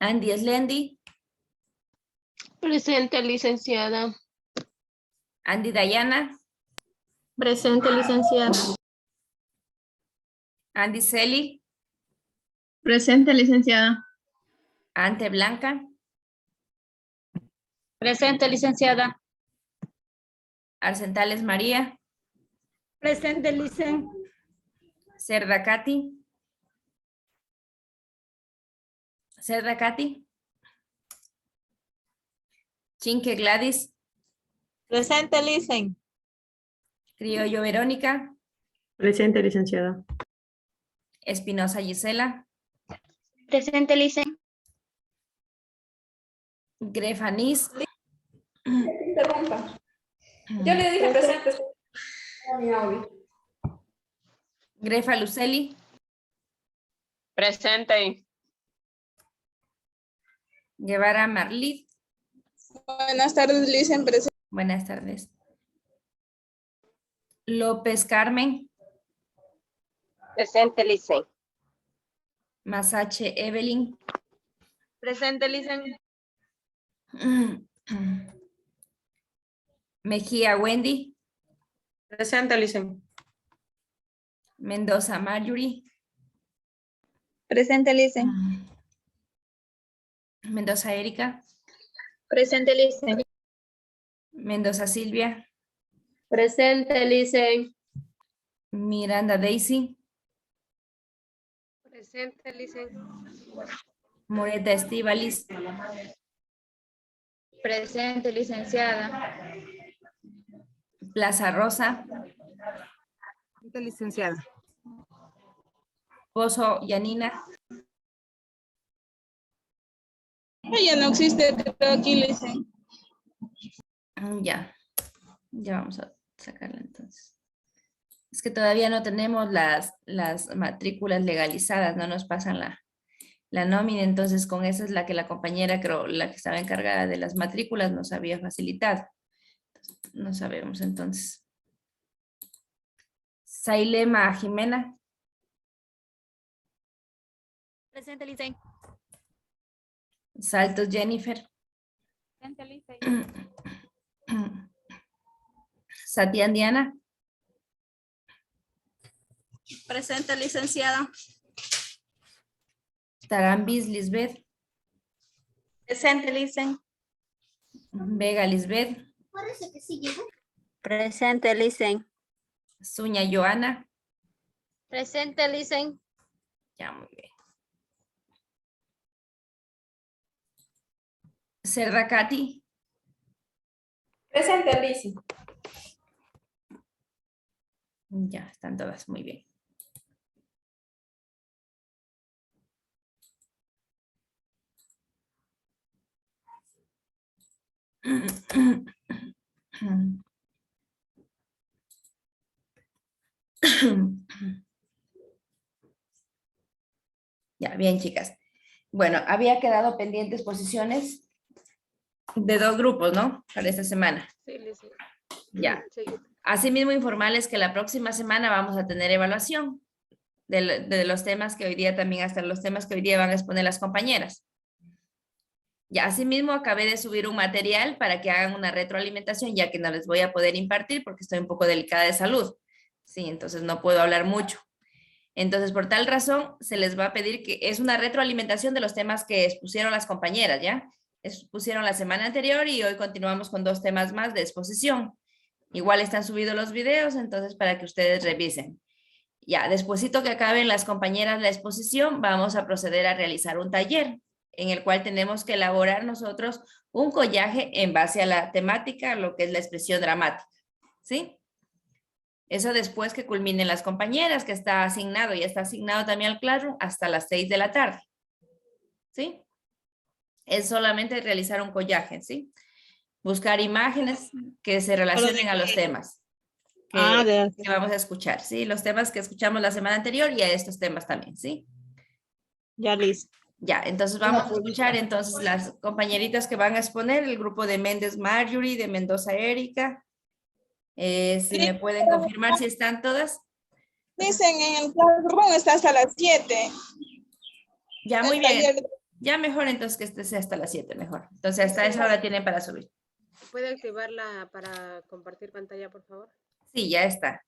Andy Slendi. Presente, licenciada. Andy Dayana. Presente, licenciada. Andy Celi. Presente, licenciada. Ante Blanca. Presente, licenciada. Arcentales María. Presente, licen. Cerda Katy. Cerda Katy. Chinque Gladys. Presente, licen. Criollo Verónica. Presente, licenciada. Espinosa Gisela. Presente, licen. Grefanis. Interrumpa. Yo le dije presente a mi audio. Grefa Luceli. Presente. Guevara Marlid. Buenas tardes, Licen. Presente. Buenas tardes. López Carmen. Presente, licen. Masache Evelyn. Presente, licen. Mejía Wendy. Presente, licen. Mendoza Marjorie. Presente, licen. Mendoza Erika. Presente, licen. Mendoza Silvia. Presente, licen. Miranda Daisy. Presente, licen. Moreta Estivalis. Presente, licenciada. Plaza Rosa. Licenciada. Pozo Yanina. Ella no existe, creo aquí, Licen. Ya. Ya vamos a sacarla entonces. Es que todavía no tenemos las matrículas legalizadas, no nos pasan la nómina, entonces con esa es la que la compañera, creo, la que estaba encargada de las matrículas nos había facilitado. No sabemos entonces. Sailema Jimena. Presente, licen. Saltos Jennifer. Presente, licen. Satian Diana. Presente, licenciada. Tarambis Lisbeth. Presente, licen. Vega Lisbeth. Presente, licen. Zuña Joana. Presente, licen. Ya, muy bien. Cerda Katy. Presente, Licen. Ya, están todas muy bien. Ya, bien, chicas. Bueno, había quedado pendientes posiciones de 2 grupos, ¿no? Para esta semana. Sí, licen. Ya. Sí. Asimismo, informarles que la próxima semana vamos a tener evaluación de los temas que hoy día también, hasta los temas que hoy día van a exponer las compañeras. Ya, asimismo, acabé de subir un material para que hagan una retroalimentación, ya que no les voy a poder impartir porque estoy un poco delicada de salud. Sí, entonces no puedo hablar mucho. Entonces, por tal razón, se les va a pedir que es una retroalimentación de los temas que expusieron las compañeras, ¿ya? Expusieron la semana anterior y hoy continuamos con 2 temas más de exposición. Igual están subidos los videos, entonces para que ustedes revisen. Ya, despuesito que acaben las compañeras la exposición, vamos a proceder a realizar un taller en el cual tenemos que elaborar nosotros un collaje en base a la temática, lo que es la expresión dramática, ¿sí? Eso después que culminen las compañeras, que está asignado, y está asignado también al Classroom hasta las 6 de la tarde, ¿sí? Es solamente realizar un collaje, ¿sí? Buscar imágenes que se relacionen a los temas que vamos a escuchar, ¿sí? Los temas que escuchamos la semana anterior y a estos temas también, ¿sí? Ya, listo. Ya, entonces vamos a escuchar entonces las compañeritas que van a exponer, el grupo de Méndez Marjorie, de Mendoza Erika. Si me pueden confirmar si están todas. Dicen en el Classroom está hasta las 7. Ya, muy El bien. taller. Ya mejor entonces que este sea hasta las 7 mejor. Entonces hasta esa hora tienen para subir. ¿Puede activarla para compartir pantalla, por favor? Sí, ya está.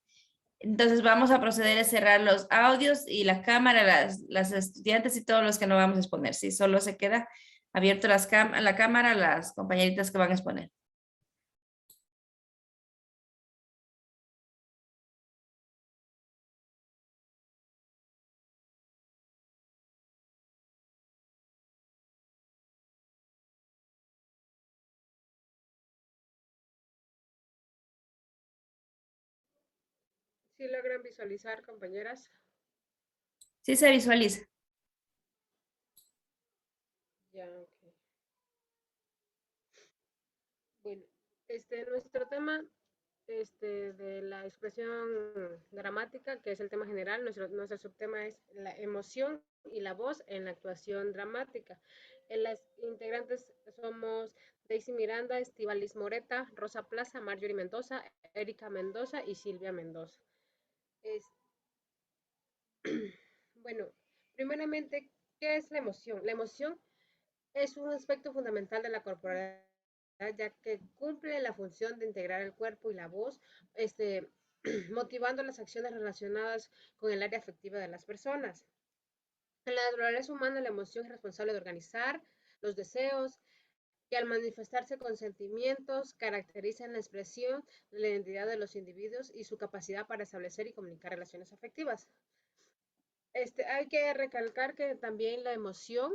Entonces vamos a proceder a cerrar los audios y la cámara, las estudiantes y todos los que no vamos a exponer. Sí, solo se queda abierto la cámara, las compañeritas que van a exponer. ¿Sí logran visualizar, compañeras? Sí se visualiza. Ya, ok. Bueno, nuestro tema de la expresión dramática, que es el tema general, nuestro subtema es la emoción y la voz en la actuación dramática. Las integrantes somos Daisy Miranda, Estivalis Moreta, Rosa Plaza, Marjorie Mendoza, Erika Mendoza y Silvia Mendoza. Bueno, primeramente, ¿qué es la emoción? La emoción es un aspecto fundamental de la corporalidad, ya que cumple la función de integrar el cuerpo y la voz, motivando las acciones relacionadas con el área afectiva de las personas. En la naturaleza humana, la emoción es responsable de organizar los deseos, que al manifestarse con sentimientos caracterizan la expresión de la identidad de los individuos y su capacidad para establecer y comunicar relaciones afectivas. Hay que recalcar que también la emoción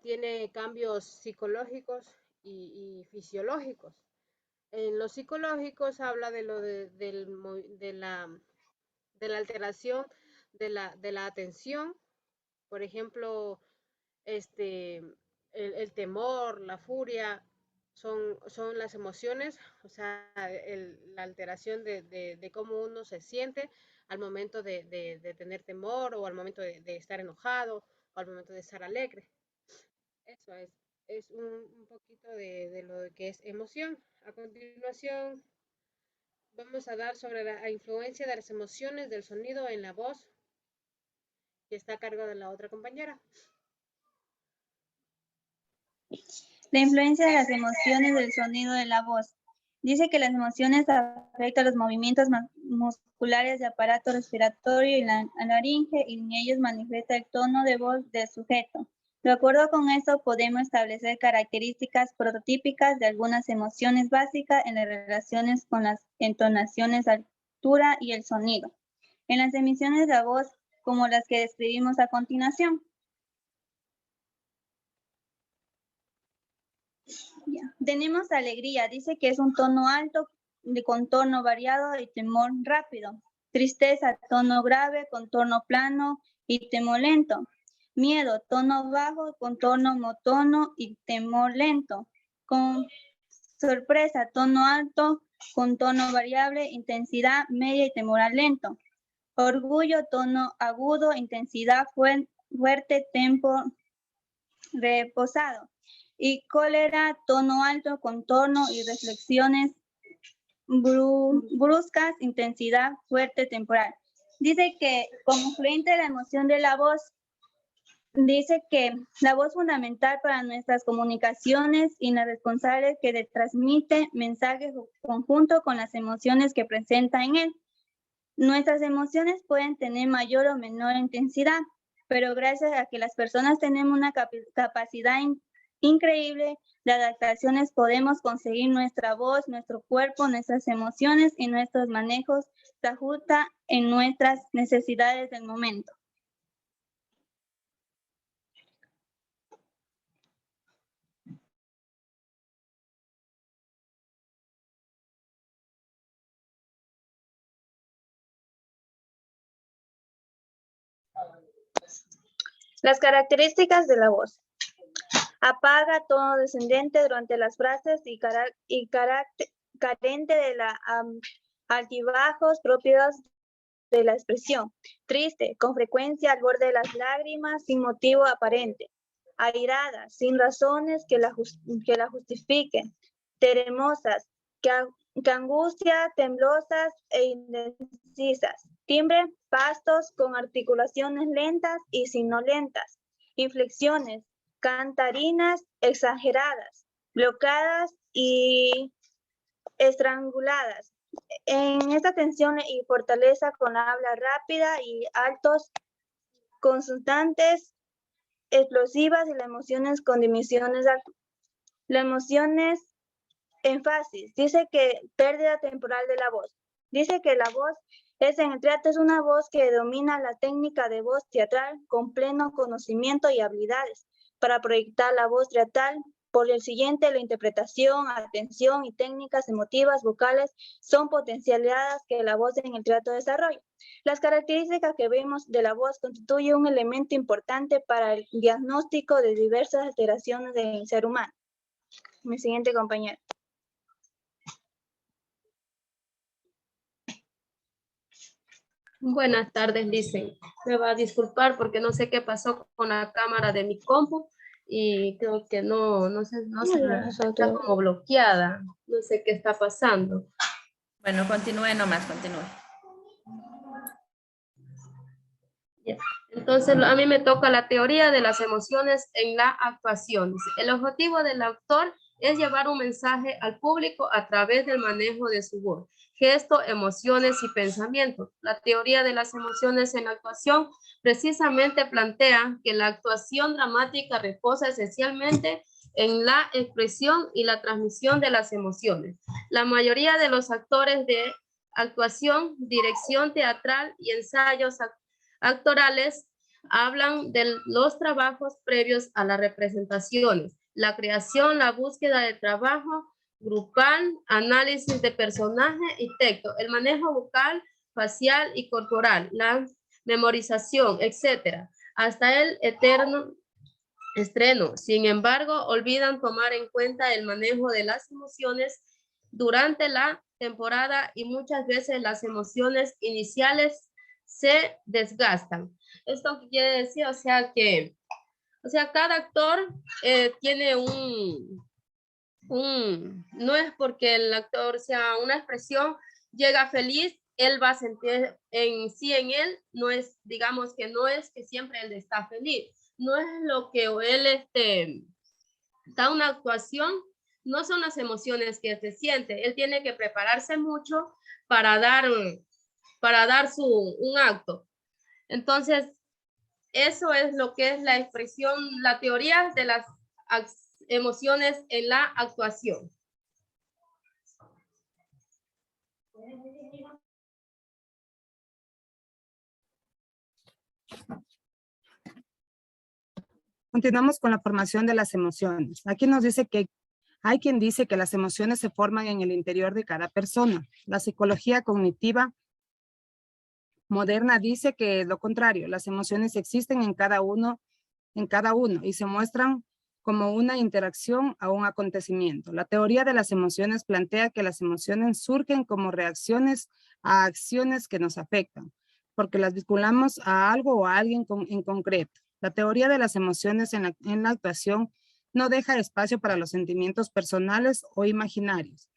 tiene cambios psicológicos y fisiológicos. En los psicológicos habla de la alteración de la atención, por ejemplo, el temor, la furia, son las emociones, o sea, la alteración de cómo uno se siente al momento de tener temor o al momento de estar enojado o al momento de estar alegre. Eso es un poquito de lo que es emoción. A continuación, vamos a dar sobre la influencia de las emociones del sonido en la voz, que está a cargo de la otra compañera. La influencia de las emociones del sonido de la voz. Dice que las emociones afectan los movimientos musculares del aparato respiratorio y la laringe, y en ellos manifiesta el tono de voz del sujeto. De acuerdo con esto, podemos establecer características prototípicas de algunas emociones básicas en las relaciones con las entonaciones, altura y el sonido. En las emisiones de la voz, como las que describimos a continuación. Tenemos alegría, dice que es un tono alto, de contorno variado y temor rápido. Tristeza, tono grave, contorno plano y temor lento. Miedo, tono bajo, contorno motono y temor lento. Con sorpresa, tono alto, contorno variable, intensidad media y temor lento. Orgullo, tono agudo, intensidad fuerte, tempo reposado. Y cólera, tono alto, contorno y reflexiones bruscas, intensidad fuerte, temporal. Dice que como influente de la emoción de la voz, dice que la voz es fundamental para nuestras comunicaciones y la responsable que transmite mensajes conjunto con las emociones que presenta en él. Nuestras emociones pueden tener mayor o menor intensidad, pero gracias a que las personas tenemos una capacidad increíble de adaptaciones, podemos conseguir nuestra voz, nuestro cuerpo, nuestras emociones y nuestros manejos se ajustan en nuestras necesidades del momento. Las características de la voz. Apaga, tono descendente durante las frases y carente de la altibajos propios de la expresión. Triste, con frecuencia al borde de las lágrimas, sin motivo aparente. Airada, sin razones que la justifiquen. Tremosas, que angustia, temblosas e indecisas. Timbre, pastos, con articulaciones lentas y sinolentas. inflexiones, cantarinas exageradas, bloqueadas y estranguladas. En esta tensión y fortaleza con la habla rápida y altos consonantes explosivas y las emociones con diminuciones. Las emociones énfasis, dice que pérdida temporal de la voz. Dice que la voz en el teatro es una voz que domina la técnica de voz teatral con pleno conocimiento y habilidades para proyectar la voz teatral. Por el siguiente, la interpretación, atención y técnicas emotivas vocales son potencialidades que la voz en el teatro desarrolla. Las características que vemos de la voz constituyen un elemento importante para el diagnóstico de diversas alteraciones del ser humano. Mi siguiente compañero. Buenas tardes, dicen. Me va a disculpar porque no sé qué pasó con la cámara de mi compu y creo que no sé, está como bloqueada. No sé qué está pasando. Bueno, continúe nomás, continúe. Entonces, a mí me toca la teoría de las emociones en la actuación. El objetivo del actor es llevar un mensaje al público a través del manejo de su voz, gestos, emociones y pensamientos. La teoría de las emociones en la actuación precisamente plantea que la actuación dramática reposa esencialmente en la expresión y la transmisión de las emociones. La mayoría de los actores de actuación, dirección teatral y ensayos actorales hablan de los trabajos previos a las representaciones, la creación, la búsqueda de trabajo grupal, análisis de personaje y texto, el manejo vocal, facial y corporal, la memorización, etcétera, hasta el eterno estreno. Sin embargo, olvidan tomar en cuenta el manejo de las emociones durante la temporada y muchas veces las emociones iniciales se desgastan. ¿Esto qué quiere decir? O sea, cada actor tiene no es porque el actor sea una expresión, llega feliz, él va a sentir en sí en él, no es, digamos que no es que siempre él está feliz, no es lo que él da una actuación, no son las emociones que se siente, él tiene que prepararse mucho para dar un acto. Entonces, eso es lo que es la expresión, la teoría de las emociones en la actuación. Continuamos con la formación de las emociones. Aquí nos dice que hay quien dice que las emociones se forman en el interior de cada persona. La psicología cognitiva moderna dice que es lo contrario. Las emociones existen en cada uno y se muestran como una interacción a un acontecimiento. La teoría de las emociones plantea que las emociones surgen como reacciones a acciones que nos afectan, porque las vinculamos a algo o a alguien en concreto. La teoría de las emociones en la actuación no deja espacio para los sentimientos personales o imaginarios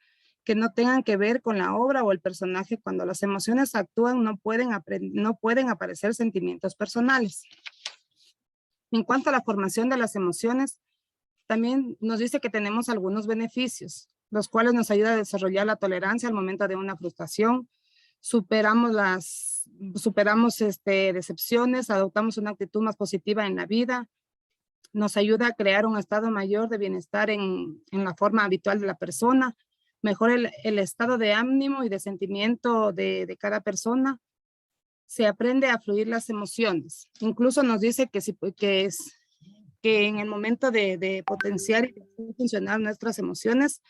que no tengan que ver con la obra o el personaje. Cuando las emociones actúan, no pueden aparecer sentimientos personales. En cuanto a la formación de las emociones, también nos dice que tenemos algunos beneficios, los cuales nos ayudan a desarrollar la tolerancia al momento de una frustración, superamos decepciones, adoptamos una actitud más positiva en la vida, nos ayuda a crear un estado mayor de bienestar en la forma habitual de la persona, mejora el estado de ánimo y de sentimiento de cada persona, se aprende a fluir las emociones. Incluso nos dice que en el momento de potenciar y funcionar nuestras emociones,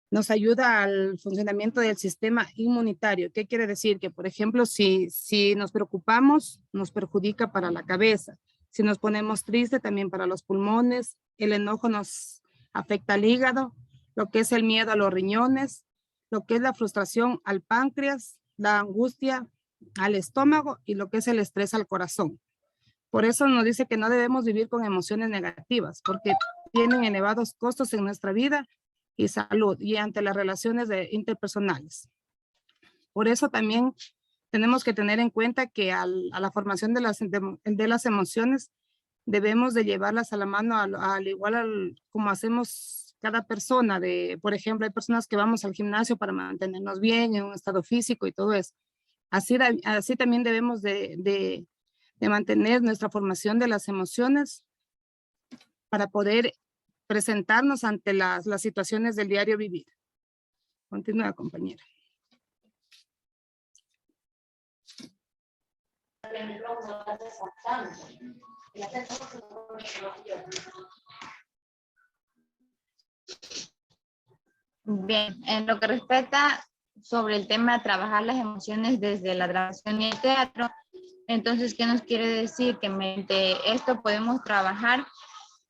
nos ayuda al funcionamiento del sistema inmunitario. ¿Qué quiere decir? Que, por ejemplo, si nos preocupamos, nos perjudica para la cabeza. Si nos ponemos tristes, también para los pulmones. El enojo nos afecta al hígado, lo que es el miedo a los riñones, lo que es la frustración al páncreas, la angustia al estómago y lo que es el estrés al corazón. Por eso nos dice que no debemos vivir con emociones negativas, porque tienen elevados costos en nuestra vida y salud y ante las relaciones interpersonales. Por eso también tenemos que tener en cuenta que a la formación de las emociones debemos de llevarlas a la mano al igual como hacemos cada persona. Por ejemplo, hay personas que vamos al gimnasio para mantenernos bien en un estado físico y todo eso. Así también debemos de mantener nuestra formación de las emociones para poder presentarnos ante las situaciones del diario vivir. Continúa, compañera. Bien, en lo que respecta sobre el tema de trabajar las emociones desde la grabación y el teatro, entonces, ¿qué nos quiere decir? Que mediante esto podemos trabajar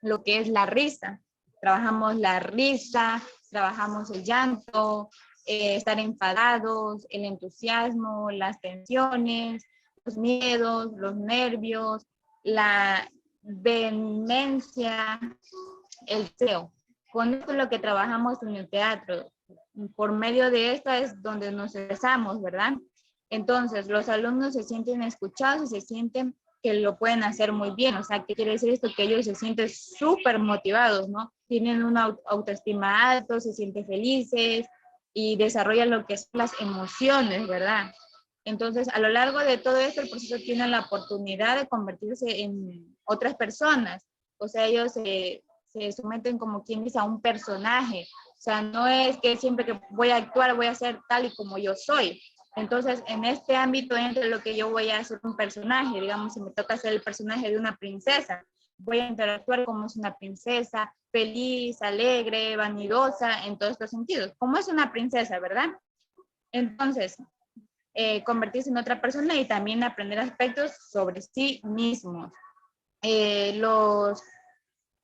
lo que es la risa. Trabajamos la risa, trabajamos el llanto, estar enfadados, el entusiasmo, las tensiones, los miedos, los nervios, la vehemencia, el deseo. Con esto es lo que trabajamos en el teatro. Por medio de esto es donde nos expresamos, ¿verdad? Entonces, los alumnos se sienten escuchados y se sienten que lo pueden hacer muy bien. O sea, ¿qué quiere decir esto? Que ellos se sienten súper motivados, ¿no? Tienen una autoestima alta, se sienten felices y desarrollan lo que son las emociones, ¿verdad? Entonces, a lo largo de todo esto, el proceso tiene la oportunidad de convertirse en otras personas. O sea, ellos se someten, como quien dice, a un personaje. O sea, no es que siempre que voy a actuar voy a ser tal y como yo soy. Entonces, en este ámbito entra lo que yo voy a hacer un personaje. Digamos, si me toca hacer el personaje de una princesa, voy a interactuar como es una princesa, feliz, alegre, vanidosa, en todos estos sentidos. Como es una princesa, ¿verdad? Entonces, convertirse en otra persona y también aprender aspectos sobre sí mismos.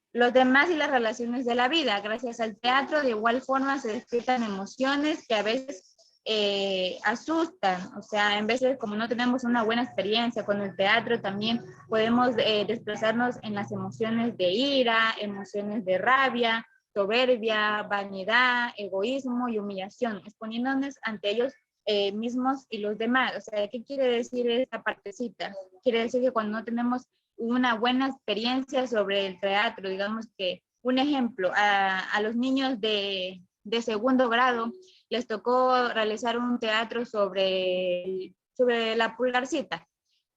Los demás y las relaciones de la vida. Gracias al teatro, de igual forma se despiertan emociones que a veces asustan. O sea, en veces como no tenemos una buena experiencia con el teatro, también podemos desplazarnos en las emociones de ira, emociones de rabia, soberbia, vanidad, egoísmo y humillación, exponiéndonos ante ellos mismos y los demás. O sea, ¿qué quiere decir esta partecita? Quiere decir que cuando no tenemos una buena experiencia sobre el teatro, digamos que, un ejemplo, a los niños de segundo grado les tocó realizar un teatro sobre la pulgarcita,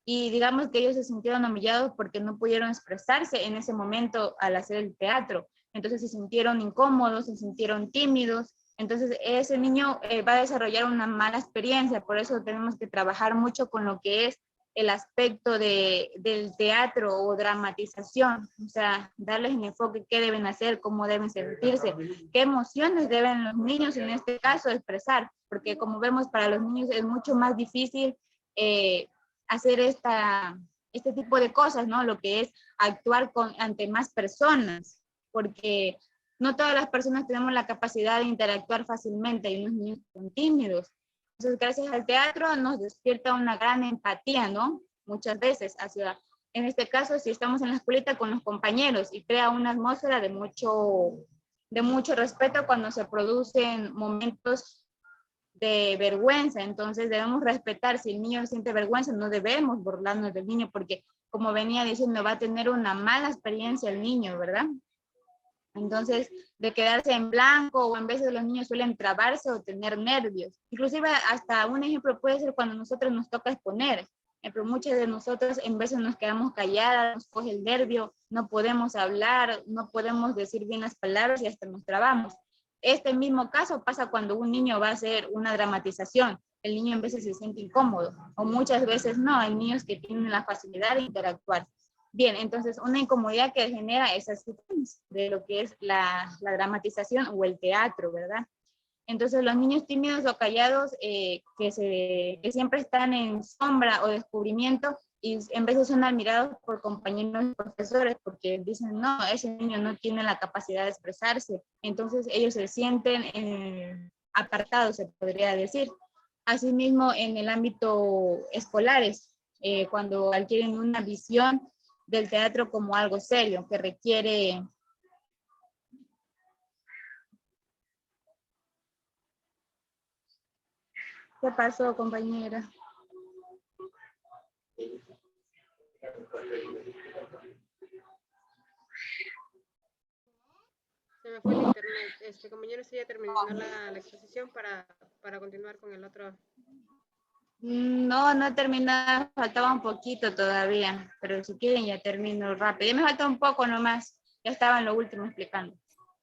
y digamos que ellos se sintieron humillados porque no pudieron expresarse en ese momento al hacer el teatro. Entonces se sintieron incómodos, se sintieron tímidos. Entonces ese niño va a desarrollar una mala experiencia. Por eso tenemos que trabajar mucho con lo que es el aspecto del teatro o dramatización. O sea, darles el enfoque, qué deben hacer, cómo deben sentirse, qué emociones deben los niños en este caso expresar. Porque como vemos, para los niños es mucho más difícil hacer este tipo de cosas, ¿no? Lo que es actuar ante más personas, porque no todas las personas tenemos la capacidad de interactuar fácilmente, y unos niños son tímidos. Entonces, gracias al teatro nos despierta una gran empatía, ¿no? Muchas veces en este caso, si estamos en la escuelita con los compañeros, y crea una atmósfera de mucho respeto cuando se producen momentos de vergüenza. Entonces debemos respetar. Si el niño siente vergüenza, no debemos burlarnos del niño, porque como venía diciendo, va a tener una mala experiencia el niño, ¿verdad? Entonces, de quedarse en blanco, o en veces los niños suelen trabarse o tener nervios. Inclusive hasta un ejemplo puede ser cuando nosotros nos toca exponer. Pero muchas de nosotros en veces nos quedamos calladas, nos coge el nervio, no podemos hablar, no podemos decir bien las palabras y hasta nos trabamos. Este mismo caso pasa cuando un niño va a hacer una dramatización. El niño en veces se siente incómodo, o muchas veces no. Hay niños que tienen la facilidad de interactuar. Bien, entonces una incomodidad que genera esas situaciones de lo que es la dramatización o el teatro, ¿verdad? Entonces los niños tímidos o callados que siempre están en sombra o descubrimiento, y en veces son admirados por compañeros y profesores porque dicen, no, ese niño no tiene la capacidad de expresarse. Entonces ellos se sienten apartados, se podría decir. Asimismo, en el ámbito escolares, cuando adquieren una visión del teatro como algo serio, que requiere... ¿Qué pasó, compañera? Se me fue el internet. Compañero, si ya terminó la exposición para continuar con el otro. No, no he terminado, faltaba un poquito todavía, pero si quieren ya termino rápido. Ya me falta un poco nomás, ya estaba en lo último explicando.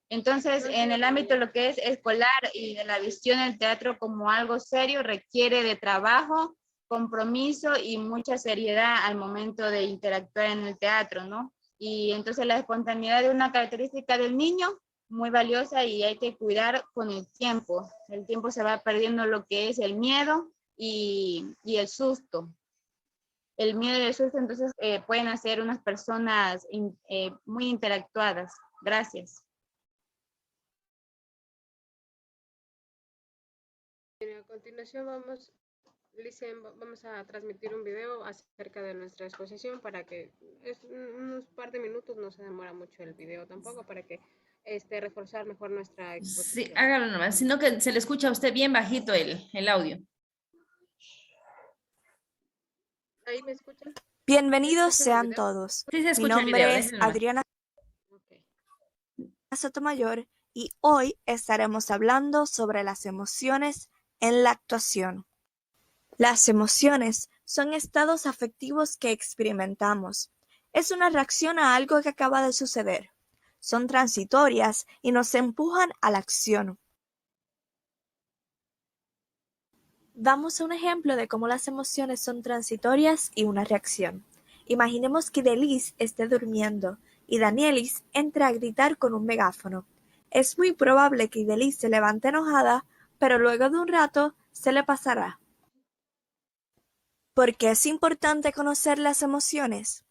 Entonces, en el ámbito de lo que es escolar y de la visión del teatro como algo serio, requiere de trabajo, compromiso y mucha seriedad al momento de interactuar en el teatro, ¿no? Y entonces la espontaneidad es una característica del niño muy valiosa y hay que cuidar con el tiempo. El tiempo se va perdiendo lo que es el miedo y el susto. El miedo y el susto entonces pueden hacer unas personas muy interactuadas. Gracias. A continuación vamos a transmitir un video acerca de nuestra exposición para que unos par de minutos, no se demora mucho el video tampoco, para que reforzar mejor nuestra exposición. Sí, hágalo nomás, sino que se le escucha a usted bien bajito el audio. ¿Ahí me escuchan? Bienvenidos sean todos. Sí, se Mi escucha el video, nombre es déjenlo nomás. Adriana Okay. Sotomayor y hoy estaremos hablando sobre las emociones en la actuación. Las emociones son estados afectivos que experimentamos. Es una reacción a algo que acaba de suceder. Son transitorias y nos empujan a la acción. Damos un ejemplo de cómo las emociones son transitorias y una reacción. Imaginemos que Delis esté durmiendo y Danielis entra a gritar con un megáfono. Es muy probable que Delis se levante enojada, pero luego de un rato se le pasará. ¿Por qué es importante conocer las emociones?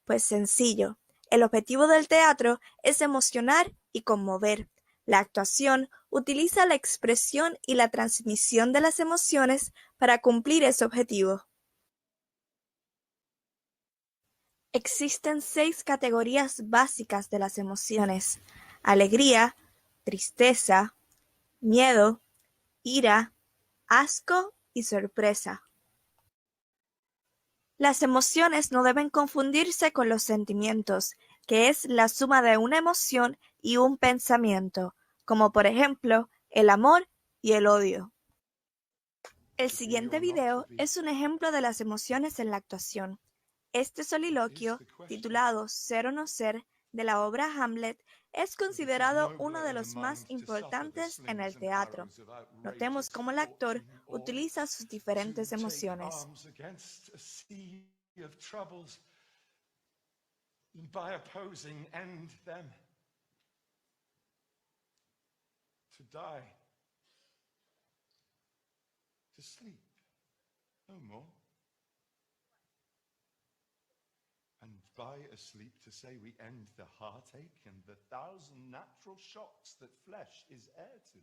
Pues sencillo. El objetivo del teatro es emocionar y conmover. La actuación utiliza la expresión y la transmisión de las emociones para cumplir ese objetivo. Existen 6 categorías básicas de las emociones: alegría, tristeza, miedo, ira, asco y sorpresa. Las emociones no deben confundirse con los sentimientos, que es la suma de una emoción y un pensamiento, como por ejemplo el amor y el odio. El siguiente video es un ejemplo de las emociones en la actuación. Este soliloquio, titulado Ser o no ser, de la obra Hamlet, es considerado uno de los más importantes en el teatro. Notemos cómo el actor utiliza sus diferentes emociones. And by asleep to say we end the heartache and the 1,000 natural shocks that flesh is heir to.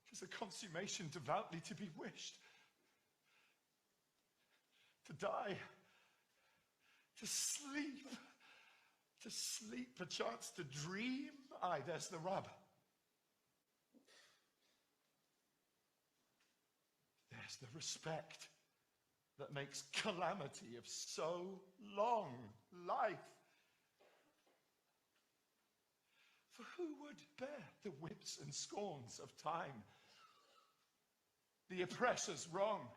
Tis a consummation devoutly to be wished. To die, to sleep, perchance to dream. Aye, there's the rub. There's the respect that makes calamity of so long life. For who would bear the whips and scorns of time, the oppressor's wrong,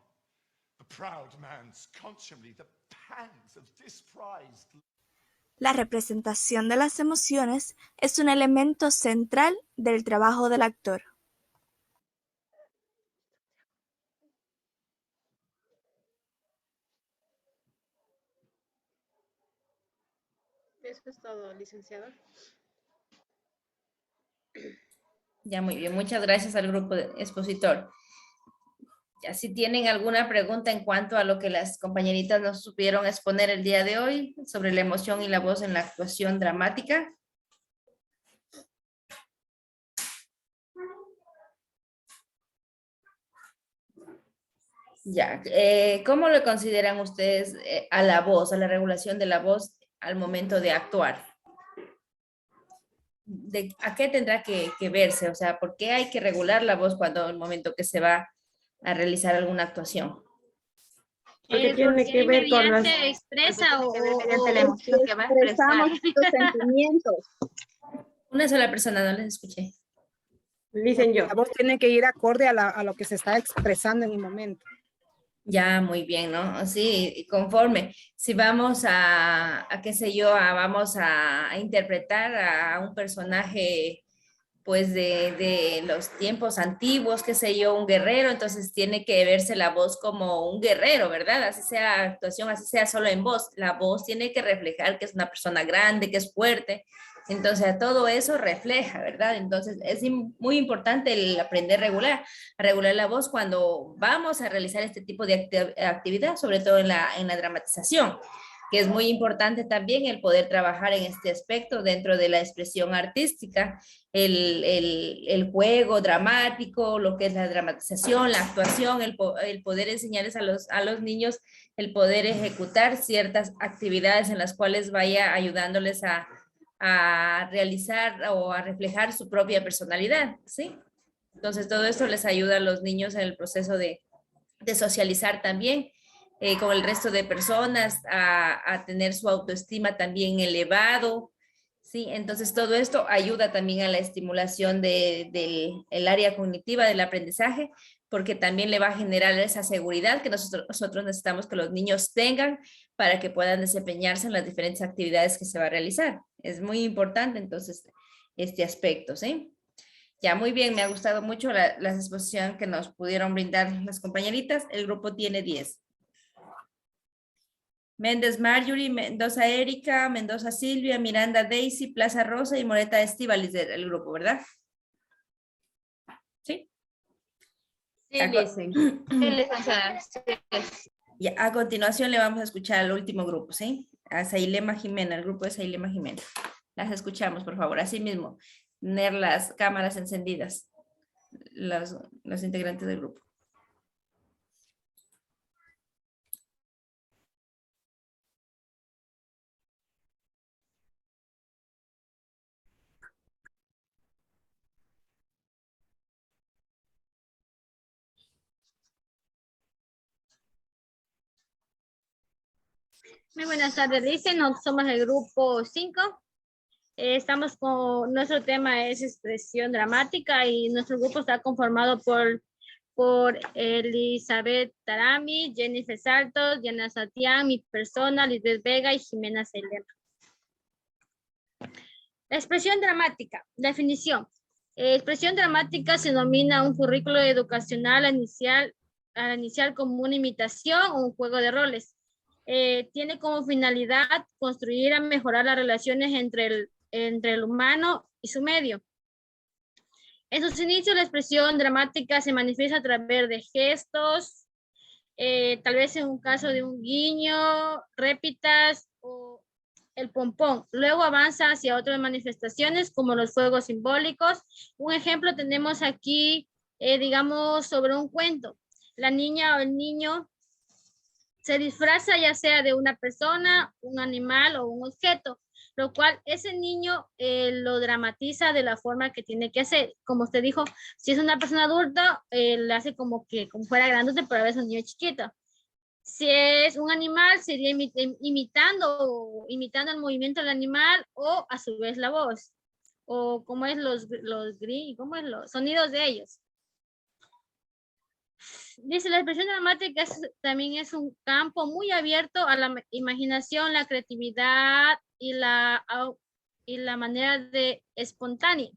the proud man's contumely, the pangs of disprised? La representación de las emociones es un elemento central del trabajo del actor. Eso es todo, licenciada. Ya, muy bien. Muchas gracias al grupo de expositor. Ya, si tienen alguna pregunta en cuanto a lo que las compañeritas nos supieron exponer el día de hoy sobre la emoción y la voz en la actuación dramática. Ya, ¿cómo le consideran ustedes a la voz, a la regulación de la voz al momento de actuar? ¿A qué tendrá que verse? O sea, ¿por qué hay que regular la voz cuando en el momento que se va a realizar alguna actuación? Porque tiene que ver con las... expresa o Mediante la emoción que va a expresar. Expresamos los sentimientos. Una sola persona, no les escuché. Dicen yo. La voz tiene que ir acorde a lo que se está expresando en el momento. Ya, muy bien, ¿no? Sí, conforme. Si vamos a qué sé yo, vamos a interpretar a un personaje, pues, de los tiempos antiguos, qué sé yo, un guerrero, entonces tiene que verse la voz como un guerrero, ¿verdad? Así sea actuación, así sea solo en voz. La voz tiene que reflejar que es una persona grande, que es fuerte. Entonces, todo eso refleja, ¿verdad? Entonces, es muy importante el aprender a regular la voz cuando vamos a realizar este tipo de actividad, sobre todo en la dramatización, que es muy importante también el poder trabajar en este aspecto dentro de la expresión artística, el juego dramático, lo que es la dramatización, la actuación, el poder enseñarles a los niños el poder ejecutar ciertas actividades en las cuales vaya ayudándoles a realizar o a reflejar su propia personalidad, ¿sí? Entonces, todo esto les ayuda a los niños en el proceso de socializar también con el resto de personas, a tener su autoestima también elevado, ¿sí? Entonces, todo esto ayuda también a la estimulación del área cognitiva del aprendizaje, porque también le va a generar esa seguridad que nosotros necesitamos que los niños tengan para que puedan desempeñarse en las diferentes actividades que se va a realizar. Es muy importante, entonces, este aspecto, ¿sí? Ya, muy bien, me ha gustado mucho la exposición que nos pudieron brindar las compañeritas. El grupo tiene 10. Méndez Marjorie, Mendoza Erika, Mendoza Silvia, Miranda Daisy, Plaza Rosa y Moreta Estíbaliz el grupo, ¿verdad? ¿Sí? Sí, dicen. Sí, licenciada. Sí. Ya, a continuación le vamos a escuchar al último grupo, ¿sí? A Sailema Jimena, el grupo de Sailema Jimena. Las escuchamos, por favor. Asimismo, tener las cámaras encendidas, los integrantes del grupo. Muy buenas tardes, dicen. Somos el grupo 5. Estamos con, nuestro tema es expresión dramática y nuestro grupo está conformado por Elizabeth Tarami, Jennifer Saltos, Diana Satián, mi persona, Lisbeth Vega y Jimena Selema. La expresión dramática, definición. Expresión dramática se denomina un currículo educacional al iniciar como una imitación o un juego de roles. Tiene como finalidad construir a mejorar las relaciones entre el humano y su medio. En sus inicios, la expresión dramática se manifiesta a través de gestos, tal vez en un caso de un guiño, réplitas o el pompón. Luego avanza hacia otras manifestaciones como los juegos simbólicos. Un ejemplo tenemos aquí, digamos, sobre un cuento. La niña o el niño se disfraza ya sea de una persona, un animal o un objeto, lo cual ese niño lo dramatiza de la forma que tiene que hacer. Como usted dijo, si es una persona adulta, le hace como fuera grandote, pero a veces un niño chiquito. Si es un animal, sería imitando el movimiento del animal o a su vez la voz. O cómo es los sonidos de ellos. Dice, la expresión dramática también es un campo muy abierto a la imaginación, la creatividad y la manera de espontánea.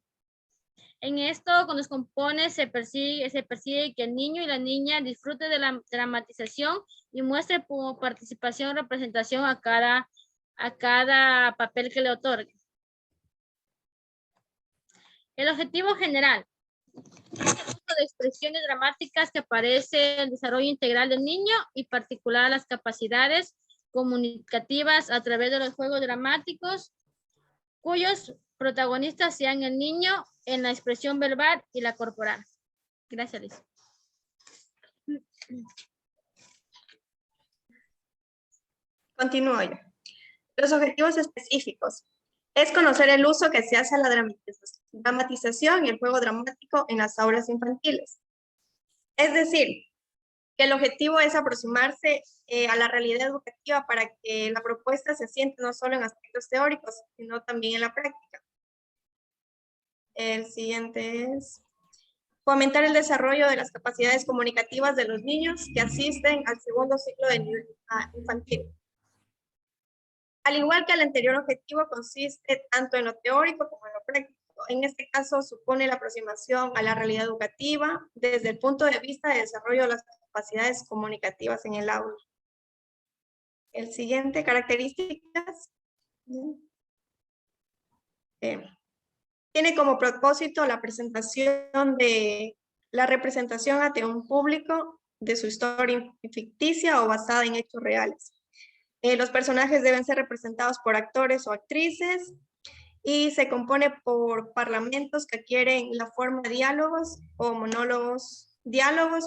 En esto, cuando se compone, se persigue que el niño y la niña disfruten de la dramatización y muestre como participación, representación a cada papel que le otorgue. El objetivo general. El uso de expresiones dramáticas que aparece el desarrollo integral del niño y particular las capacidades comunicativas a través de los juegos dramáticos cuyos protagonistas sean el niño en la expresión verbal y la corporal. Gracias, Liz. Continúo yo. Los objetivos específicos. Es conocer el uso que se hace a la dramatización y el juego dramático en las aulas infantiles. Es decir, que el objetivo es aproximarse a la realidad educativa para que la propuesta se asiente no solo en aspectos teóricos, sino también en la práctica. El siguiente es fomentar el desarrollo de las capacidades comunicativas de los niños que asisten al segundo ciclo de nivel infantil. Al igual que el anterior objetivo, consiste tanto en lo teórico como en lo práctico. En este caso, supone la aproximación a la realidad educativa desde el punto de vista de desarrollo de las capacidades comunicativas en el aula. El siguiente, características. Tiene como propósito la representación ante un público de su historia ficticia o basada en hechos reales. Los personajes deben ser representados por actores o actrices y se compone por parlamentos que adquieren la forma de diálogos o monólogos,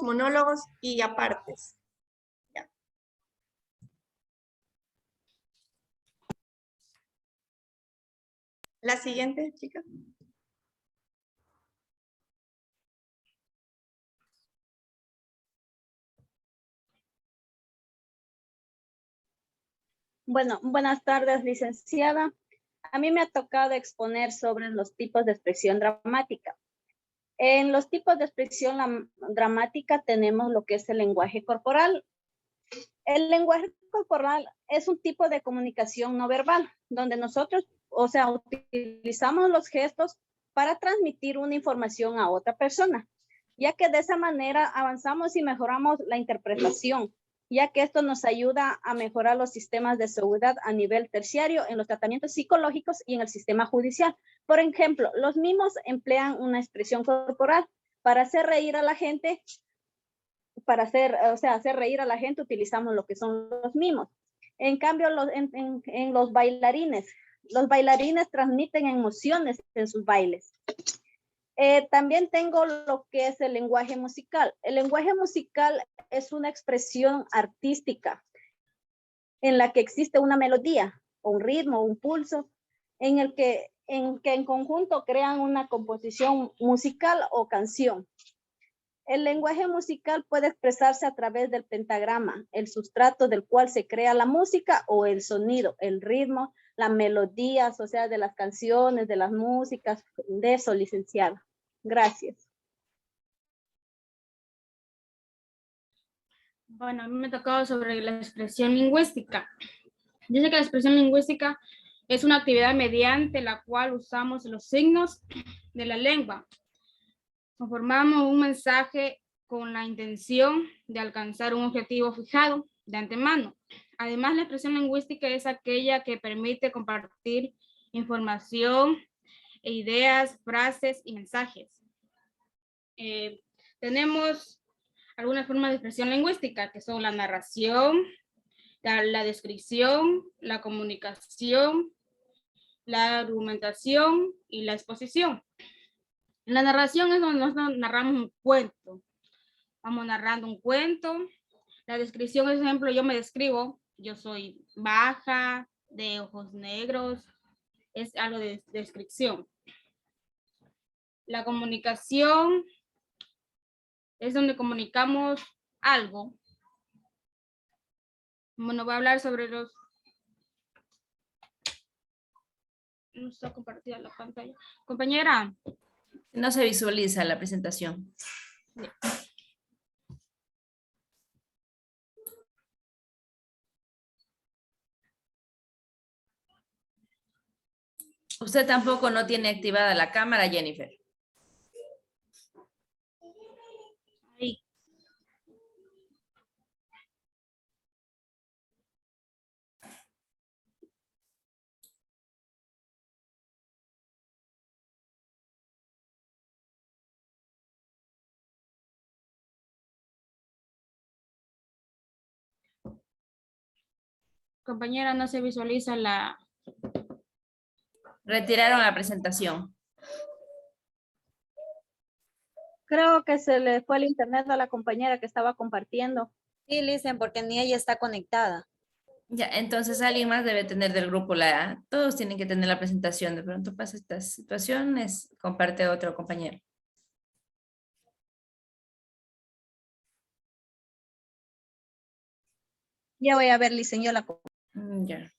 monólogos y apartes. Ya. La siguiente, chica. Bueno, buenas tardes, licenciada. A mí me ha tocado exponer sobre los tipos de expresión dramática. En los tipos de expresión dramática tenemos lo que es el lenguaje corporal. El lenguaje corporal es un tipo de comunicación no verbal, donde nosotros, utilizamos los gestos para transmitir una información a otra persona, ya que de esa manera avanzamos y mejoramos la interpretación, ya que esto nos ayuda a mejorar los sistemas de seguridad a nivel terciario en los tratamientos psicológicos y en el sistema judicial. Por ejemplo, los mimos emplean una expresión corporal para hacer reír a la gente. Para hacer reír a la gente utilizamos lo que son los mimos. En cambio, en los bailarines transmiten emociones en sus bailes. También tengo lo que es el lenguaje musical. El lenguaje musical es una expresión artística en la que existe una melodía, un ritmo, un pulso, en que en conjunto crean una composición musical o canción. El lenguaje musical puede expresarse a través del pentagrama, el sustrato del cual se crea la música o el sonido, el ritmo, las melodías, de las canciones, de las músicas, de eso, licenciada. Gracias. Bueno, a mí me ha tocado sobre la expresión lingüística. Dice que la expresión lingüística es una actividad mediante la cual usamos los signos de la lengua. Conformamos un mensaje con la intención de alcanzar un objetivo fijado de antemano. Además, la expresión lingüística es aquella que permite compartir información, ideas, frases y mensajes. Tenemos algunas formas de expresión lingüística, que son la narración, la descripción, la comunicación, la argumentación y la exposición. La narración es donde nosotros narramos un cuento. Vamos narrando un cuento. La descripción es, por ejemplo, yo me describo. Yo soy baja, de ojos negros. Es algo de descripción. La comunicación es donde comunicamos algo. Bueno, voy a hablar sobre los... No está compartida la pantalla. Compañera. No se visualiza la presentación. Usted tampoco no tiene activada la cámara, Jennifer. Ahí. Compañera, no se visualiza la... Retiraron la presentación. Creo que se le fue el internet a la compañera que estaba compartiendo. Sí, Licen, porque ni ella está conectada. Ya, entonces alguien más debe tener del grupo todos tienen que tener la presentación. De pronto pasa estas situaciones, comparte otro compañero. Ya voy a ver, Licen, la... Ya.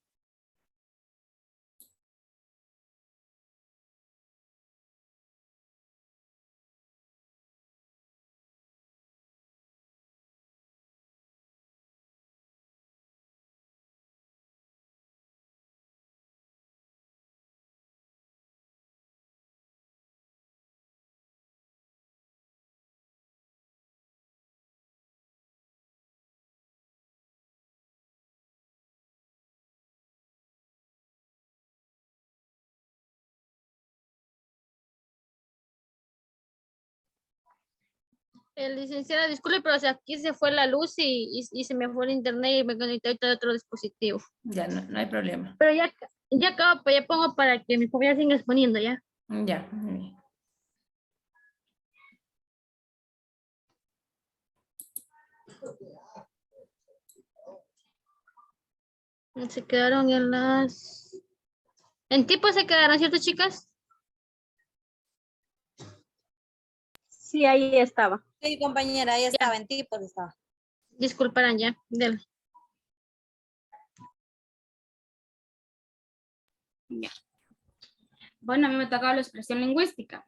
Licenciada, disculpe, pero si aquí se fue la luz y se me fue el internet y me conecté a otro dispositivo. Ya, no hay problema. Pero ya acabo, ya pongo para que mi familia siga exponiendo ya. Ya, muy bien. Se quedaron en las... En tipo se quedaron, ¿cierto, chicas? Sí, ahí estaba. Sí, compañera, ahí estaba, en tipos estaba. Disculparán ya. Dele. Ya. Bueno, a mí me tocaba la expresión lingüística.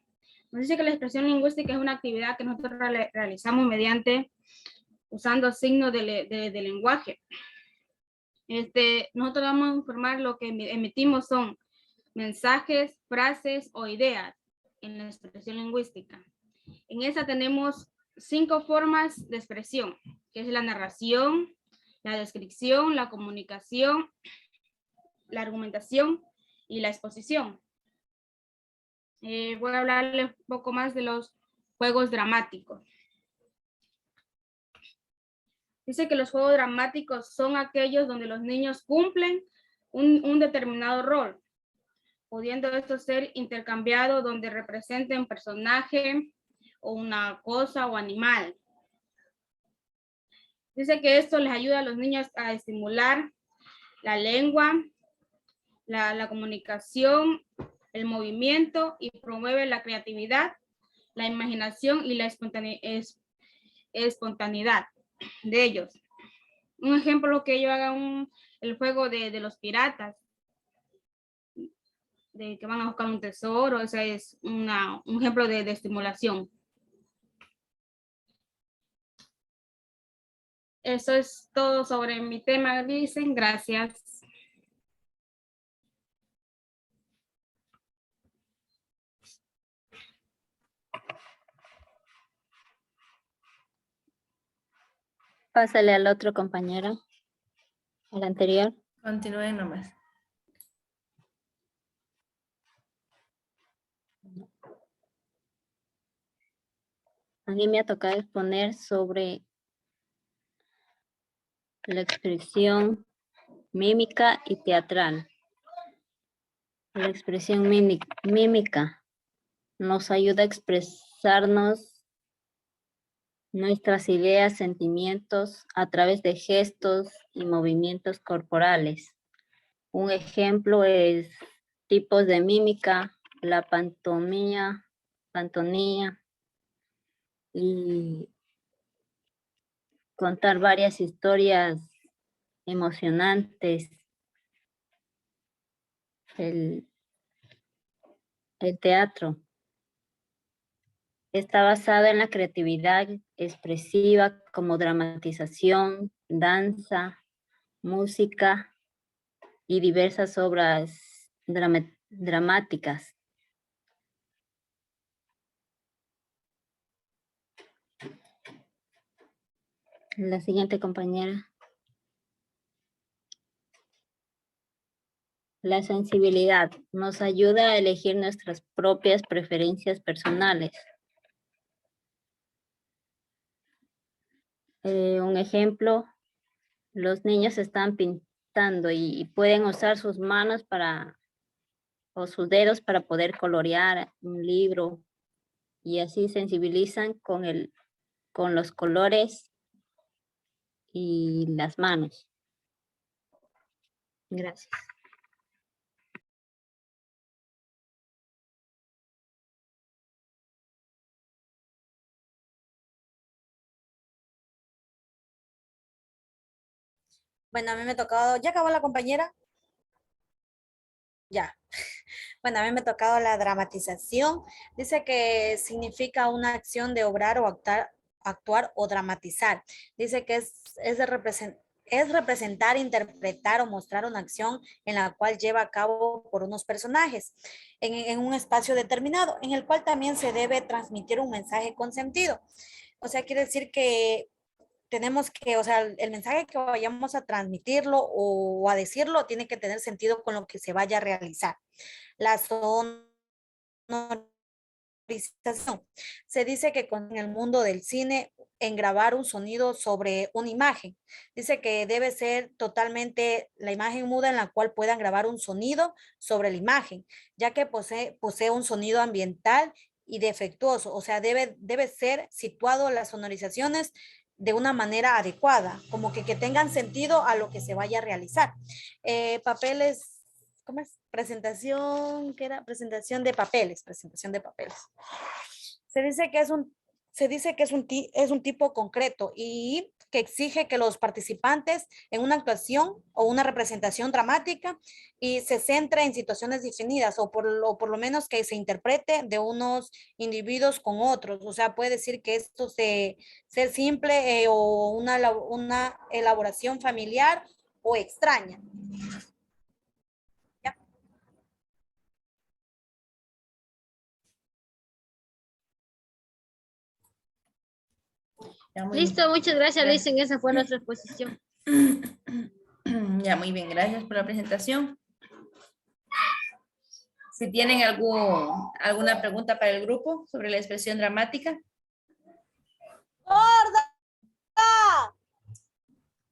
Nos dice que la expresión lingüística es una actividad que nosotros realizamos mediante usando signos de lenguaje. Nosotros vamos a informar lo que emitimos son mensajes, frases o ideas en la expresión lingüística. En esa tenemos 5 formas de expresión, que es la narración, la descripción, la comunicación, la argumentación y la exposición. Voy a hablarles un poco más de los juegos dramáticos. Dice que los juegos dramáticos son aquellos donde los niños cumplen un determinado rol, pudiendo esto ser intercambiado donde representen un personaje o una cosa o animal. Dice que esto les ayuda a los niños a estimular la lengua, la comunicación, el movimiento y promueve la creatividad, la imaginación y la espontaneidad de ellos. Un ejemplo que ellos hagan el juego de los piratas, de que van a buscar un tesoro, ese es un ejemplo de estimulación. Eso es todo sobre mi tema, dicen. Gracias. Pásale al otro compañero, al anterior. Continúen nomás. A mí me ha tocado exponer sobre la expresión mímica y teatral. La expresión mímica nos ayuda a expresarnos nuestras ideas, sentimientos a través de gestos y movimientos corporales. Un ejemplo es tipos de mímica, la pantomima y contar varias historias emocionantes. El teatro está basado en la creatividad expresiva como dramatización, danza, música y diversas obras dramáticas. La siguiente compañera. La sensibilidad nos ayuda a elegir nuestras propias preferencias personales. Un ejemplo, los niños están pintando y pueden usar sus manos o sus dedos para poder colorear un libro y así sensibilizan con los colores y las manos. Gracias. Bueno, a mí me ha tocado, ¿ya acabó la compañera? Ya. Bueno, a mí me ha tocado la dramatización. Dice que significa una acción de obrar o actuar o dramatizar. Dice que es representar, interpretar o mostrar una acción en la cual lleva a cabo por unos personajes en un espacio determinado, en el cual también se debe transmitir un mensaje con sentido. O sea, quiere decir que tenemos que, o sea, el mensaje que vayamos a transmitirlo o a decirlo tiene que tener sentido con lo que se vaya a realizar. La sonorización. Se dice que con el mundo del cine, en grabar un sonido sobre una imagen. Dice que debe ser totalmente la imagen muda en la cual puedan grabar un sonido sobre la imagen, ya que posee un sonido ambiental y defectuoso. O sea, debe ser situado las sonorizaciones de una manera adecuada, como que tengan sentido a lo que se vaya a realizar. Papeles, ¿cómo es? Presentación, ¿qué era? Presentación de papeles. Se dice que es un tipo concreto y que exige que los participantes en una actuación o una representación dramática y se centre en situaciones definidas o por lo menos que se interprete de unos individuos con otros. O sea, puede decir que esto ser simple o una elaboración familiar o extraña. Listo, muchas gracias, Lisen. Esa fue nuestra exposición. Ya, muy bien, gracias por la presentación. Si tienen alguna pregunta para el grupo sobre la expresión dramática.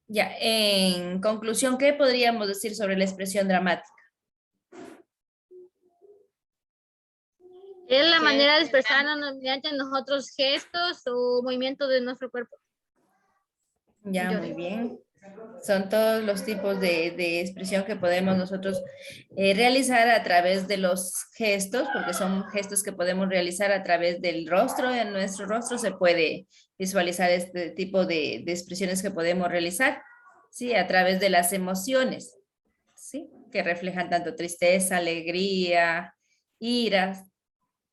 Ya, en conclusión, ¿qué podríamos decir sobre la expresión dramática? Es la manera de expresarnos mediante nosotros gestos o movimientos de nuestro cuerpo. Ya, muy bien. Son todos los tipos de expresión que podemos nosotros realizar a través de los gestos, porque son gestos que podemos realizar a través del rostro. En nuestro rostro se puede visualizar este tipo de expresiones que podemos realizar, ¿sí? A través de las emociones, ¿sí? Que reflejan tanto tristeza, alegría, ira.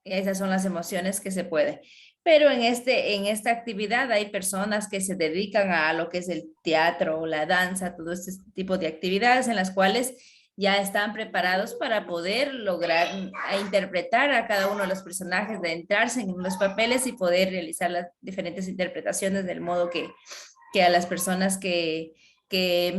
Esas son las emociones que se pueden. Pero en esta actividad hay personas que se dedican a lo que es el teatro, la danza, todo este tipo de actividades en las cuales ya están preparados para poder lograr interpretar a cada uno de los personajes, de entrarse en los papeles y poder realizar las diferentes interpretaciones del modo que a las personas que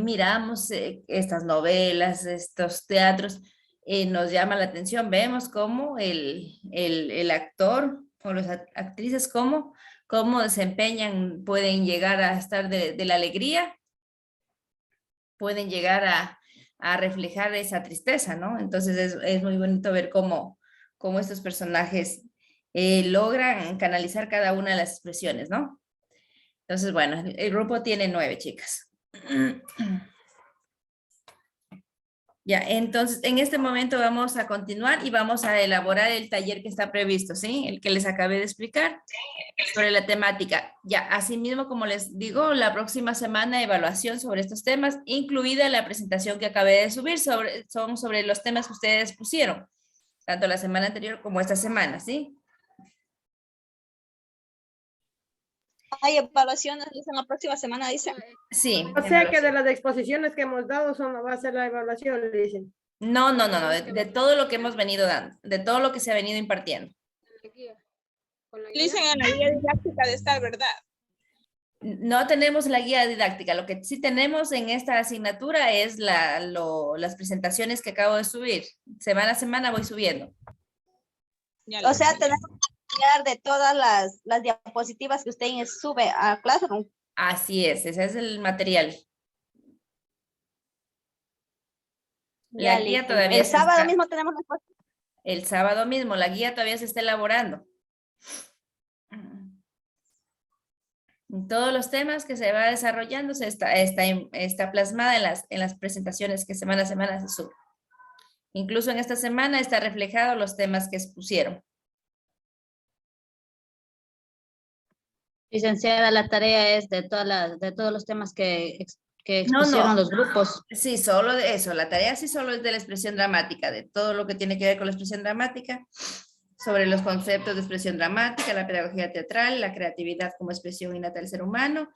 miramos estas novelas, estos teatros, nos llama la atención. Vemos cómo el actor o las actrices cómo desempeñan, pueden llegar a estar de la alegría, pueden llegar a reflejar esa tristeza, ¿no? Entonces es muy bonito ver cómo estos personajes logran canalizar cada una de las expresiones, ¿no? Entonces, bueno, el grupo tiene 9 chicas. Ya, entonces en este momento vamos a continuar y vamos a elaborar el taller que está previsto, ¿sí? El que les acabé de explicar sobre la temática. Ya, asimismo, como les digo, la próxima semana evaluación sobre estos temas, incluida la presentación que acabé de subir, son sobre los temas que ustedes pusieron, tanto la semana anterior como esta semana, ¿sí? Hay evaluaciones, dicen la próxima semana, dicen. Sí. O sea que de las exposiciones que hemos dado va a ser la evaluación, dicen. No, de todo lo que hemos venido dando, de todo lo que se ha venido impartiendo. Dicen en la guía didáctica de estar, ¿verdad? No tenemos la guía didáctica, lo que sí tenemos en esta asignatura es las presentaciones que acabo de subir. Semana a semana voy subiendo. O sea, tenemos de todas las diapositivas que usted sube a Classroom. Así es, ese es el material. La guía todavía el sábado mismo tenemos la El sábado mismo, la guía todavía se está elaborando. Todos los temas que se va desarrollando está plasmada en las presentaciones que semana a semana se suben. Incluso en esta semana está reflejado los temas que expusieron. Licenciada, la tarea es de todos los temas que que No, expusieron no. los grupos. Sí, solo de eso. La tarea sí solo es de la expresión dramática, de todo lo que tiene que ver con la expresión dramática, sobre los conceptos de expresión dramática, la pedagogía teatral, la creatividad como expresión innata del ser humano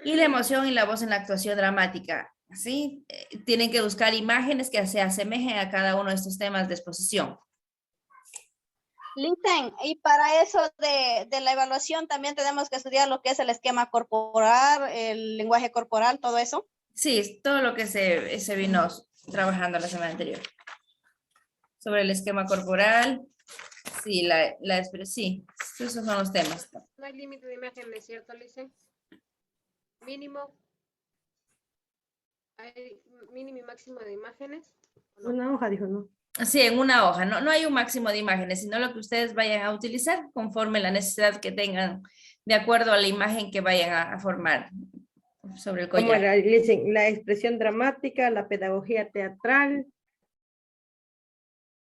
y la emoción y la voz en la actuación dramática. ¿Sí? Tienen que buscar imágenes que se asemejen a cada uno de estos temas de exposición. Listen, y para eso de la evaluación también tenemos que estudiar lo que es el esquema corporal, el lenguaje corporal, todo eso. Sí, es todo lo que se vino trabajando la semana anterior. Sobre el esquema corporal, sí, sí, esos son los temas. No hay límite de imágenes, ¿cierto, Lice? Mínimo. ¿Hay mínimo y máximo de imágenes? Una hoja, dijo, ¿no? Sí, en una hoja, no hay un máximo de imágenes, sino lo que ustedes vayan a utilizar conforme la necesidad que tengan, de acuerdo a la imagen que vayan a formar sobre el Como collar. dicen, la expresión dramática, la pedagogía teatral.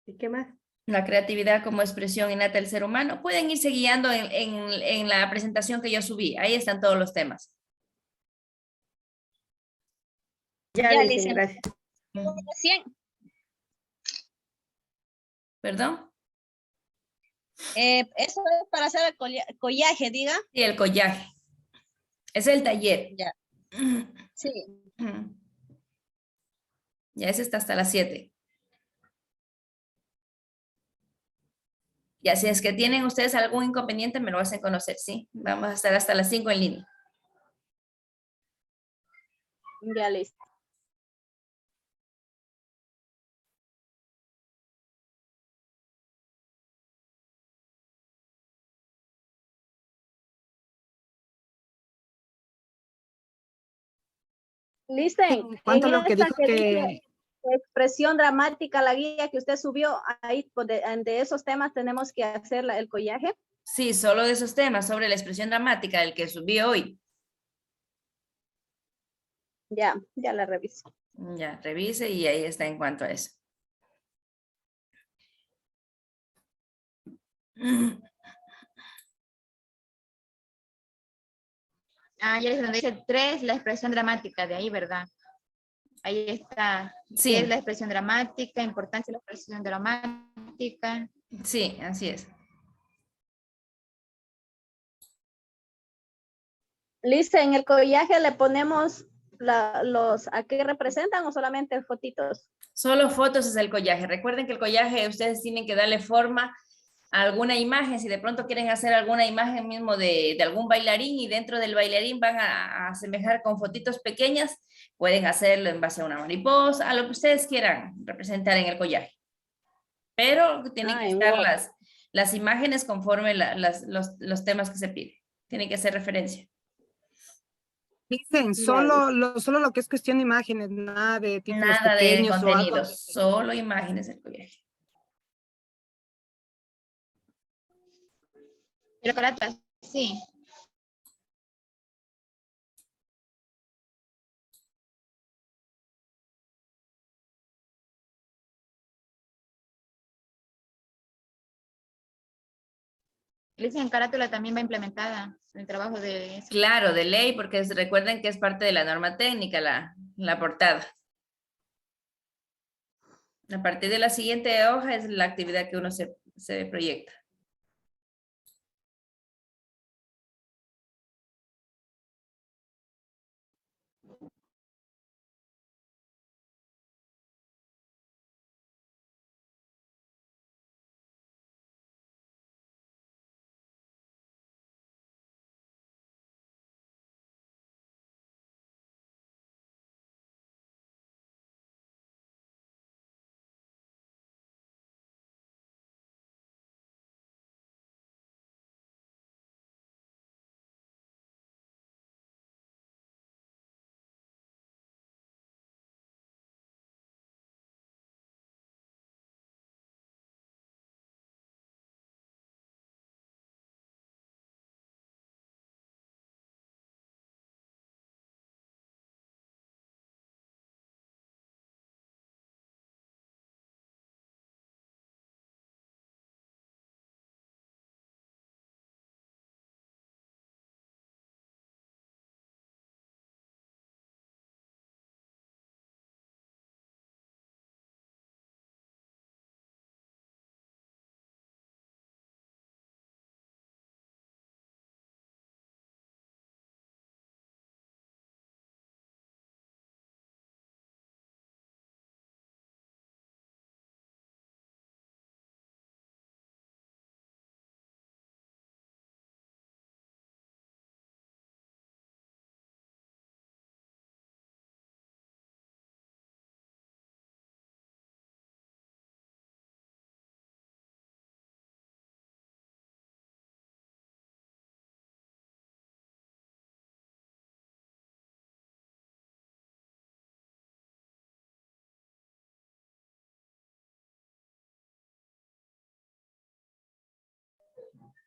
¿Y qué más? La creatividad como expresión innata del ser humano. Pueden irse guiando en la presentación que yo subí. Ahí están todos los temas. Ya, dicen, gracias. 100. ¿Perdón? Eso es para hacer el collaje, diga. Sí, el collaje. Es el taller. Ya. Sí. Ya ese está hasta las 7. Y así es que tienen ustedes algún inconveniente, me lo hacen conocer, ¿sí? Vamos a estar hasta las 5 en línea. Ya listo. Listen, En cuanto a lo que esta dijo dice expresión dramática, la guía que usted subió, ahí pues, de esos temas tenemos que hacer el collaje. Sí, solo de esos temas sobre la expresión dramática del que subí hoy. Ya la reviso. Ya, revise y ahí está en cuanto a eso. Ah, ya es donde dice 3, la expresión dramática, de ahí, ¿verdad? Ahí está. Sí. ¿Qué es la expresión dramática? Importancia de la expresión dramática. Sí, así es. Lisa, en el collaje le ponemos ¿a qué representan o solamente fotitos? Solo fotos es el collaje. Recuerden que el collaje ustedes tienen que darle forma a alguna imagen. Si de pronto quieren hacer alguna imagen mismo de algún bailarín y dentro del bailarín van a asemejar con fotitos pequeñas, pueden hacerlo en base a una mariposa, a lo que ustedes quieran representar en el collaje. Pero tienen que estar las imágenes conforme los temas que se piden. Tienen que hacer referencia. Dicen, solo lo que es cuestión de imágenes, nada de títulos Nada de pequeños o algo. contenidos, solo imágenes del collaje. Pero para atrás, sí. Lisa, en carátula también va implementada en el trabajo de... Claro, de ley, porque recuerden que es parte de la norma técnica, la portada. A partir de la siguiente hoja es la actividad que uno se proyecta.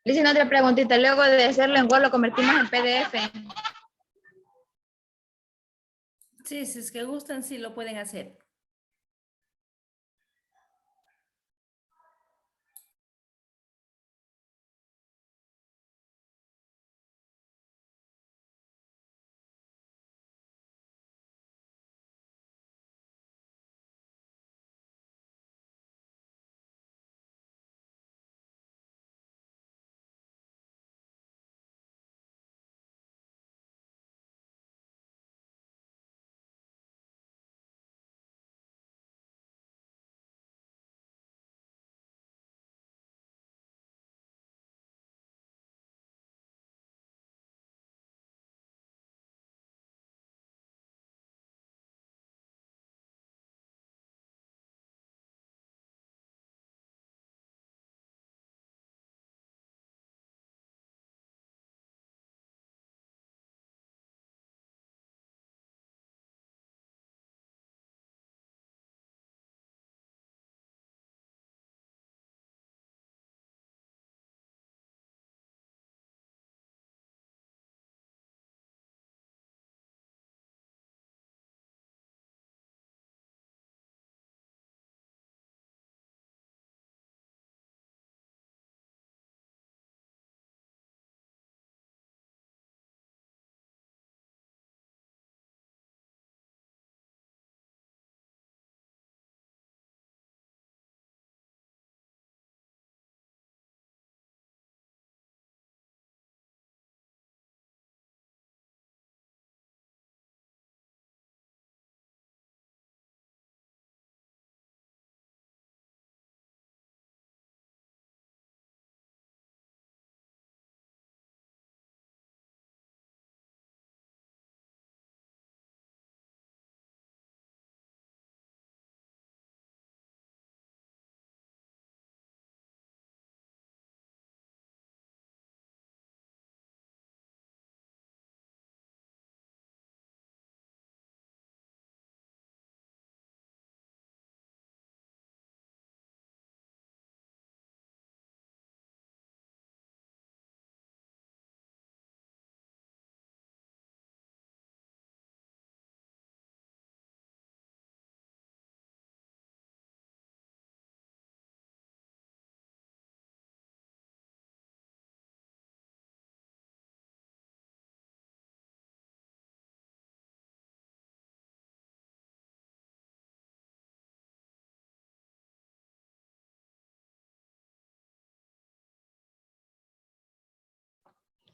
Dicen otra preguntita, luego de hacerlo en Word lo convertimos en PDF. Sí, si es que gustan, sí lo pueden hacer.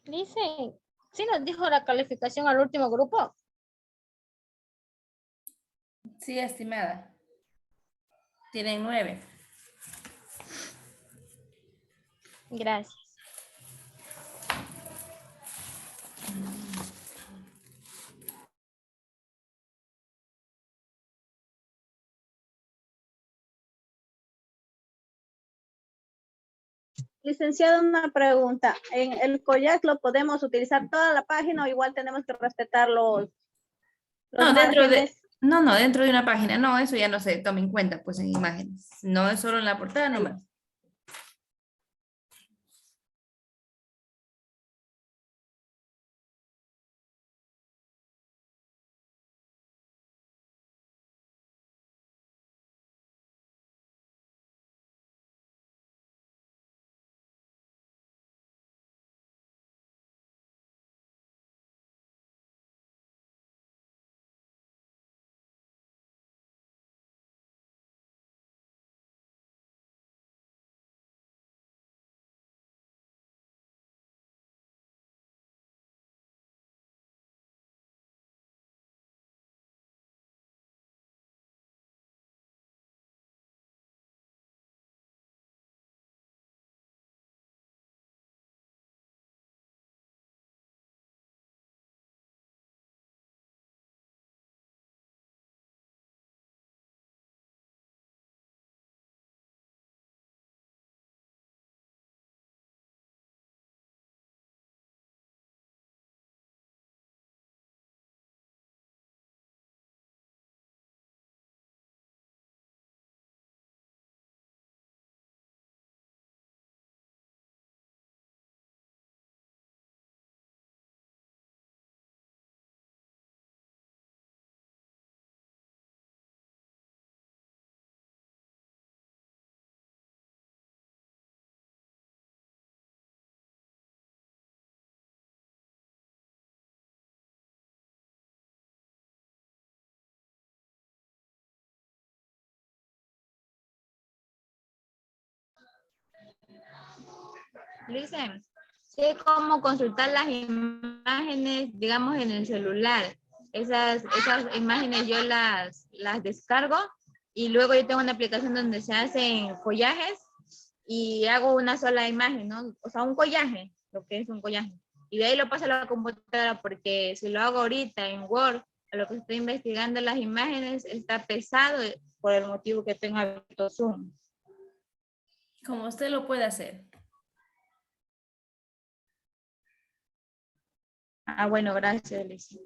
Dice, sí nos dijo la calificación al último grupo. Sí, estimada. Tienen 9. Gracias. Licenciado, una pregunta. ¿En el COIAC lo podemos utilizar toda la página o igual tenemos que respetar los No, dentro de, márgenes? no, dentro de una página. No, eso ya no se toma en cuenta, pues en imágenes. No es solo en la portada nomás. Listen, sé cómo consultar las imágenes, digamos, en el celular. Esas imágenes yo las descargo y luego yo tengo una aplicación donde se hacen collajes y hago una sola imagen, ¿no? O sea, un collaje, lo que es un collaje. Y de ahí lo paso a la computadora porque si lo hago ahorita en Word, a lo que estoy investigando las imágenes, está pesado por el motivo que tengo abierto Zoom. Como usted lo puede hacer. Ah, bueno, gracias, Liz.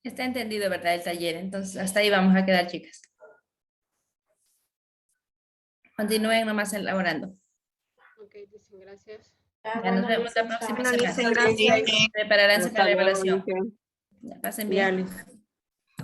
Está entendido, ¿verdad? El taller. Entonces, hasta ahí vamos a quedar, chicas. Continúen nomás elaborando. Ok, dicen gracias. Ya nos vemos la próxima Bueno, dicen semana. gracias. Prepáránse para la evaluación. Licenciada. Ya, pasen Ya, bien. listo.